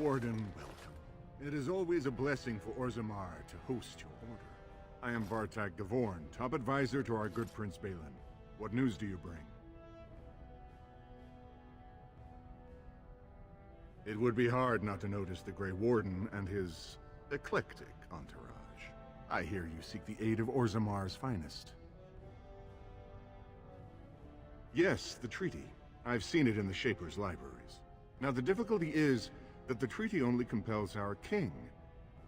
Warden, welcome. It is always a blessing for Orzammar to host your order. I am Vartak Gavorn, top advisor to our good Prince Balin. What news do you bring? It would be hard not to notice the Grey Warden and his eclectic entourage. I hear you seek the aid of Orzammar's finest. Yes, the treaty. I've seen it in the Shaper's libraries. Now the difficulty is that the treaty only compels our king,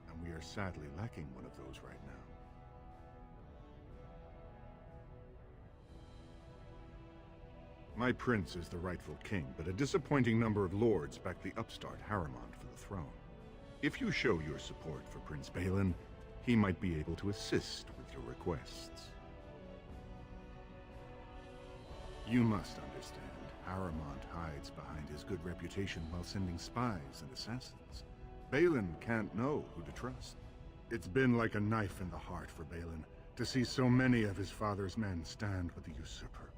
and we are sadly lacking one of those right now. My prince is the rightful king, but a disappointing number of lords back the upstart Harrimont for the throne. If you show your support for Prince Balin, he might be able to assist with your requests. You must understand, Harrimont hides behind his good reputation while sending spies and assassins. Balin can't know who to trust. It's been like a knife in the heart for Balin to see so many of his father's men stand with the usurper.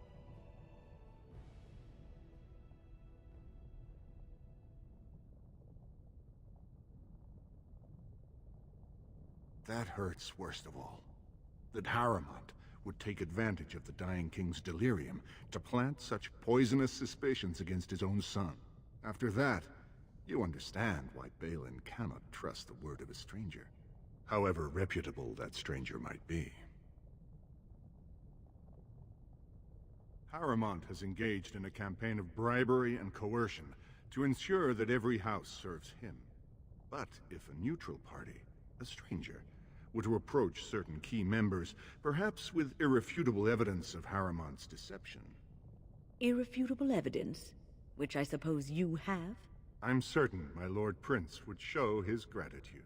That hurts worst of all. That Harrimont would take advantage of the dying king's delirium to plant such poisonous suspicions against his own son. After that, you understand why Balin cannot trust the word of a stranger, however reputable that stranger might be. Harrimont has engaged in a campaign of bribery and coercion to ensure that every house serves him. But if a neutral party, a stranger, were to approach certain key members, perhaps with irrefutable evidence of Harrimont's deception. Irrefutable evidence? Which I suppose you have? I'm certain my Lord Prince would show his gratitude.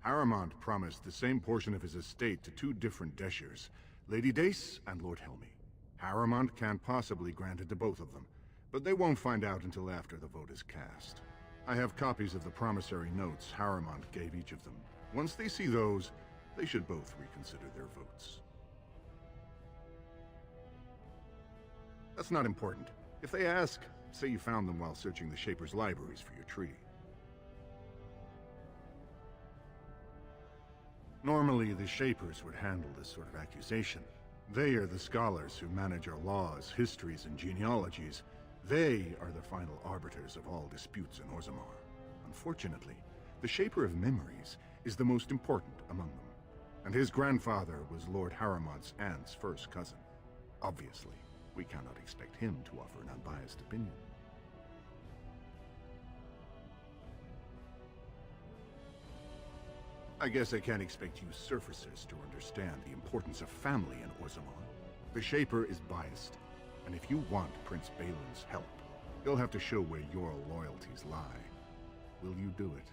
Harrimont promised the same portion of his estate to two different Deshers, Lady Dace and Lord Helmy. Harrimont can't possibly grant it to both of them, but they won't find out until after the vote is cast. I have copies of the promissory notes Harrimont gave each of them. Once they see those, they should both reconsider their votes. That's not important. If they ask, say you found them while searching the Shaper's libraries for your treaty. Normally, the Shapers would handle this sort of accusation. They are the scholars who manage our laws, histories, and genealogies. They are the final arbiters of all disputes in Orzammar. Unfortunately, the Shaper of Memories is the most important among them, and his grandfather was Lord Harrimont's aunt's first cousin. Obviously, we cannot expect him to offer an unbiased opinion. I guess I can't expect you surfacers to understand the importance of family in Orzammar. The Shaper is biased, and if you want Prince Balin's help, you'll have to show where your loyalties lie. Will you do it?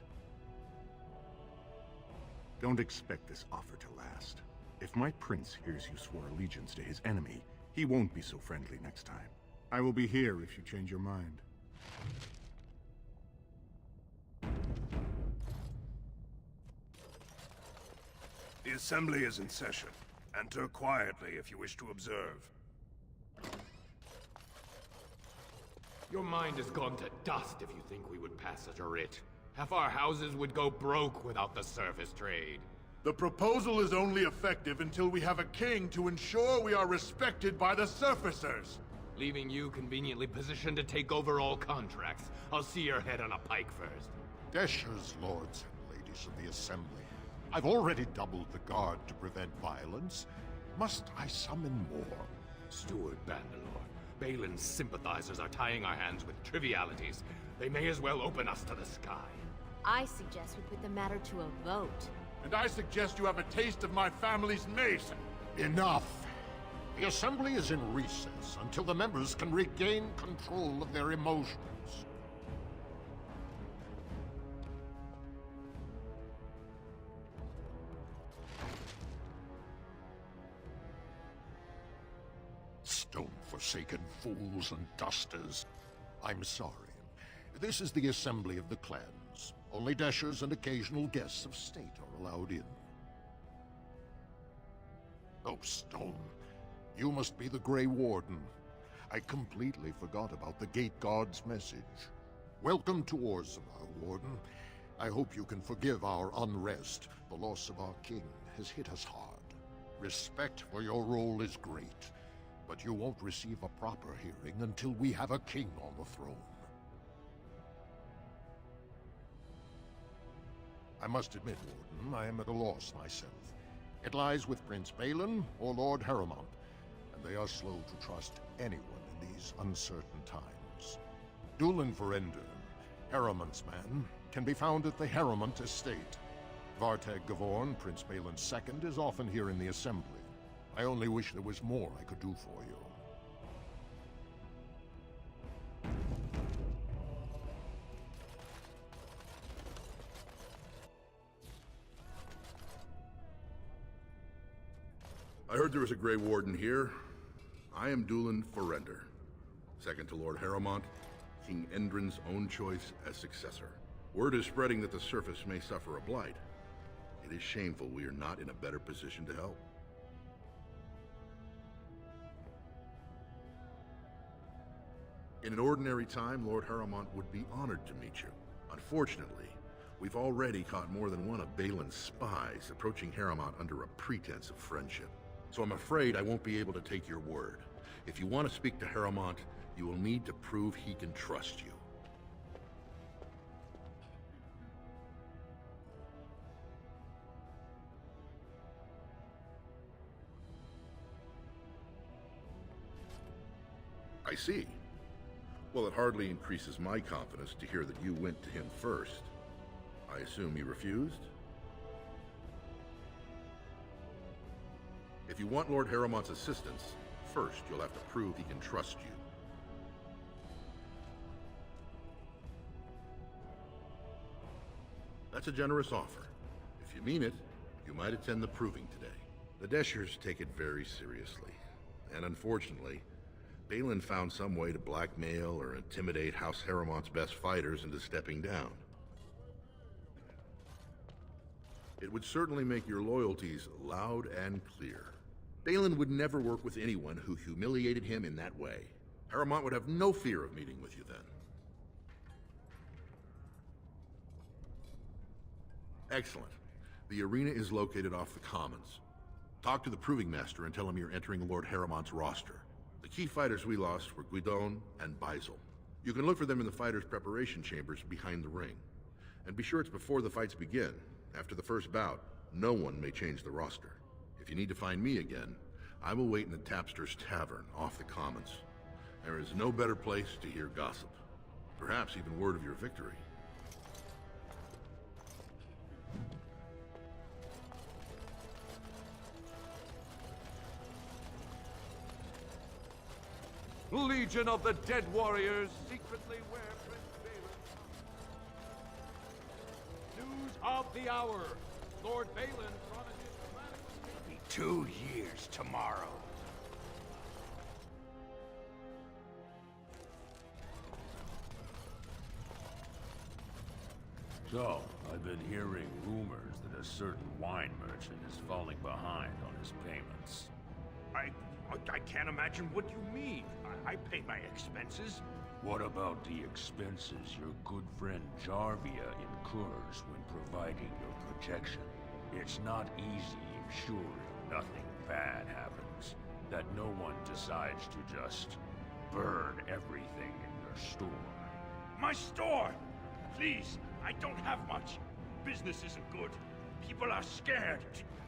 Don't expect this offer to last. If my prince hears you swore allegiance to his enemy, he won't be so friendly next time. I will be here if you change your mind. The Assembly is in session. Enter quietly if you wish to observe. Your mind has gone to dust if you think we would pass such a writ. Half our houses would go broke without the surface trade. The proposal is only effective until we have a king to ensure we are respected by the surfacers. Leaving you conveniently positioned to take over all contracts. I'll see your head on a pike first. Deshers, lords and ladies of the Assembly. I've already doubled the guard to prevent violence. Must I summon more? Steward Bandalore, Balin's sympathizers are tying our hands with trivialities. They may as well open us to the sky. I suggest we put the matter to a vote. And I suggest you have a taste of my family's mace. Enough! The Assembly is in recess until the members can regain control of their emotions. Stone-forsaken fools and dusters. I'm sorry. This is the Assembly of the Clans. Only Deshers and occasional guests of state are allowed in. Oh, Stone. You must be the Grey Warden. I completely forgot about the Gate Guard's message. Welcome to Orzammar, Warden. I hope you can forgive our unrest. The loss of our king has hit us hard. Respect for your role is great, but you won't receive a proper hearing until we have a king on the throne. I must admit, Warden, I am at a loss myself. It lies with Prince Balin or Lord Harrowmont, and they are slow to trust anyone in these uncertain times. Dulin Verender, Harrowmont's man, can be found at the Harrowmont estate. Vartag Gavorn, Prince Balin's second, is often here in the Assembly. I only wish there was more I could do for you. I heard there was a Grey Warden here. I am Dulin Verender, second to Lord Harrowmont, King Endrin's own choice as successor. Word is spreading that the surface may suffer a blight. It is shameful we are not in a better position to help. In an ordinary time, Lord Harrowmont would be honored to meet you. Unfortunately, we've already caught more than one of Balin's spies approaching Harrowmont under a pretense of friendship. So I'm afraid I won't be able to take your word. If you want to speak to Harrowmont, you will need to prove he can trust you. I see. Well, it hardly increases my confidence to hear that you went to him first. I assume you refused? If you want Lord Harrowmont's assistance, first you'll have to prove he can trust you. That's a generous offer. If you mean it, you might attend the proving today. The Deshers take it very seriously, and unfortunately, Balin found some way to blackmail or intimidate House Harrowmont's best fighters into stepping down. It would certainly make your loyalties loud and clear. Balin would never work with anyone who humiliated him in that way. Harrowmont would have no fear of meeting with you then. Excellent. The arena is located off the Commons. Talk to the Proving Master and tell him you're entering Lord Harrowmont's roster. The key fighters we lost were Guidon and Baisel. You can look for them in the fighters' preparation chambers behind the ring. And be sure it's before the fights begin. After the first bout, no one may change the roster. If you need to find me again, I will wait in the Tapster's Tavern off the Commons. There is no better place to hear gossip. Perhaps even word of your victory. Legion of the Dead Warriors secretly wear Prince Balin. News of the hour. Lord Balin promises dramatic... Be 2 years tomorrow. So, I've been hearing rumors that a certain wine merchant is falling behind on his payments. I can't imagine what you mean. I pay my expenses. What about the expenses your good friend Jarvia incurs when providing your protection? It's not easy ensuring nothing bad happens, that no one decides to just burn everything in your store. My store! Please, I don't have much. Business isn't good. People are scared.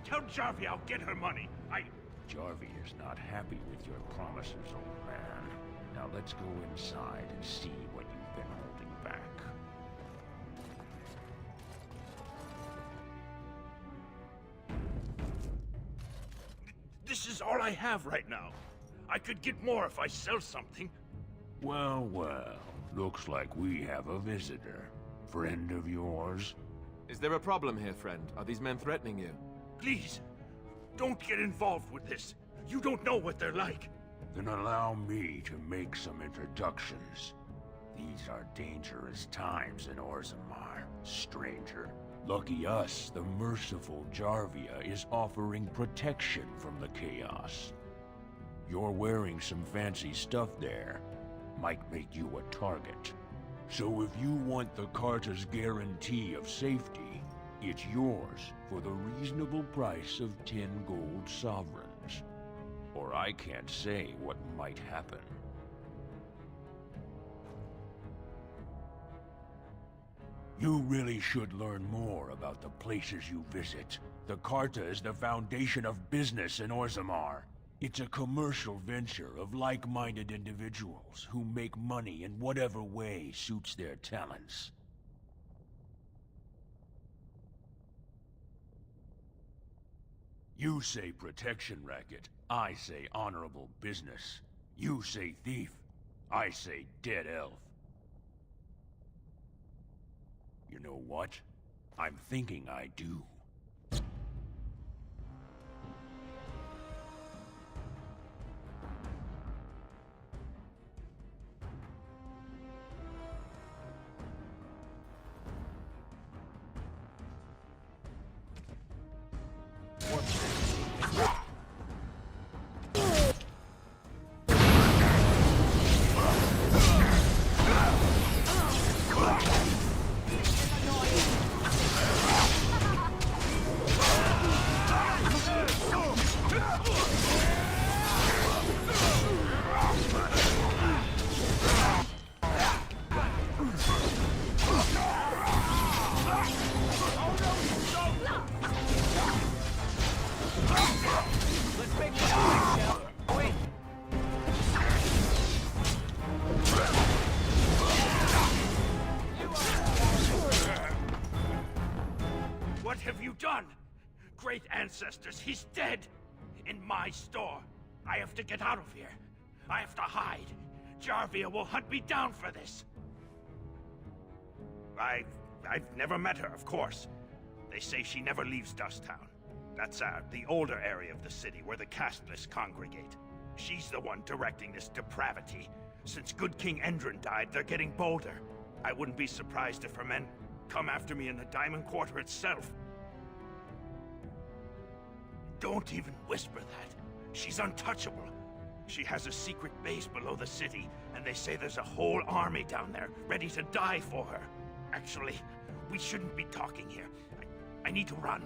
Tell Jarvia I'll get her money. Jarvia's not happy with your promises, old man. Now let's go inside and see what you've been holding back. This is all I have right now. I could get more if I sell something. Well, well. Looks like we have a visitor. Friend of yours? Is there a problem here, friend? Are these men threatening you? Please, don't get involved with this. You don't know what they're like. Then allow me to make some introductions. These are dangerous times in Orzammar, stranger. Lucky us, the merciful Jarvia is offering protection from the chaos. You're wearing some fancy stuff there. Might make you a target. So if you want the Carter's guarantee of safety, it's yours for the reasonable price of 10 gold sovereigns. Or I can't say what might happen. You really should learn more about the places you visit. The Carta is the foundation of business in Orzammar. It's a commercial venture of like-minded individuals who make money in whatever way suits their talents. You say protection racket, I say honorable business. You say thief, I say dead elf. You know what? I'm thinking I do. What have you done? Great ancestors, he's dead! In my store. I have to get out of here. I have to hide. Jarvia will hunt me down for this. I've never met her, of course. They say she never leaves Dusttown. That's the older area of the city where the casteless congregate. She's the one directing this depravity. Since good King Endrin died, they're getting bolder. I wouldn't be surprised if her men come after me in the Diamond Quarter itself. Don't even whisper that. She's untouchable. She has a secret base below the city, and they say there's a whole army down there, ready to die for her. Actually, we shouldn't be talking here. I need to run.